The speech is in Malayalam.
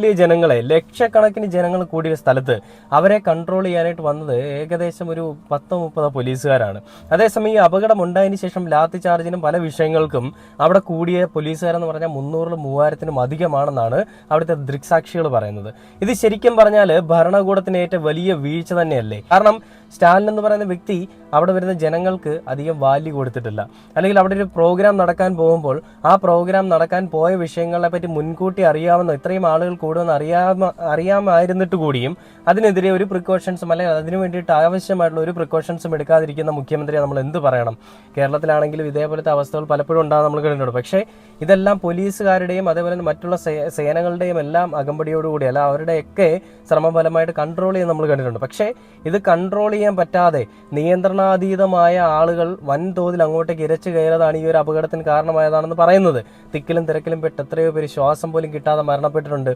വലിയ ജനങ്ങളെ ലക്ഷക്കണക്കിന് ജനങ്ങൾ കൂടിയ സ്ഥലത്ത് അവരെ കൺട്രോൾ ചെയ്യാനായിട്ട് വന്നത് ഏകദേശം ഒരു 10-30 പോലീസുകാരാണ്. അതേസമയം ഈ അപകടം ഉണ്ടായതിനു ശേഷം ലാത്തി ചാർജിനും പല വിഷയങ്ങൾക്കും അവിടെ കൂടിയ പോലീസുകാരെന്ന് പറഞ്ഞാൽ 300-3000-നും അധികമാണെന്നാണ് അവിടുത്തെ ദൃക്സാക്ഷികൾ പറയുന്നത്. ഇത് ശരിക്കും പറഞ്ഞാൽ ഭരണകൂടത്തിനേറ്റ വലിയ വീഴ്ച തന്നെയല്ലേ? കാരണം സ്റ്റാലിൻ എന്ന് പറയുന്ന വ്യക്തി അവിടെ വരുന്ന ജനങ്ങൾക്ക് അധികം വാല്യൂ കൊടുത്തിട്ടില്ല. അല്ലെങ്കിൽ അവിടെ ഒരു പ്രോഗ്രാം നടക്കാൻ പോകുമ്പോൾ ആ പ്രോഗ്രാം നടക്കാൻ പോയ വിഷയങ്ങളെ പറ്റി മുൻകൂട്ടി അറിയാവുന്ന ഇത്രയും ആളുകൾ കൂടുമെന്ന് അറിയാമായിരുന്നിട്ട് കൂടിയും അതിനെതിരെ ഒരു പ്രിക്കോഷൻസും അല്ലെങ്കിൽ അതിനു വേണ്ടിയിട്ട് ആവശ്യമായിട്ടുള്ള ഒരു പ്രിക്കോഷൻസും എടുക്കാതിരിക്കുന്ന മുഖ്യമന്ത്രിയെ നമ്മൾ എന്ത് പറയണം? കേരളത്തിലാണെങ്കിലും ഇതേപോലത്തെ അവസ്ഥകൾ പലപ്പോഴും ഉണ്ടാകും, നമ്മൾ കണ്ടിട്ടുണ്ട്. പക്ഷേ ഇതെല്ലാം പോലീസുകാരുടെയും അതേപോലെ തന്നെ മറ്റുള്ള സേനകളുടെയും എല്ലാം അകമ്പടിയോടുകൂടി അല്ല അവരുടെയൊക്കെ ശ്രമഫലമായിട്ട് കൺട്രോൾ ചെയ്യാൻ നമ്മൾ കണ്ടിട്ടുണ്ട്. പക്ഷേ ഇത് കൺട്രോൾ ചെയ്യാൻ പറ്റാതെ നിയന്ത്രണാതീതമായ ആളുകൾ വൻതോതിൽ അങ്ങോട്ടേക്ക് ഇരച്ചു കയറതാണ് ഈ ഒരു അപകടത്തിന് കാരണമായതാണെന്ന് പറയുന്നത്. തിക്കിലും തിരക്കിലും പെട്ട് എത്രയോ പേര് ശ്വാസം പോലും കിട്ടാതെ മരണപ്പെട്ടിട്ടുണ്ട്.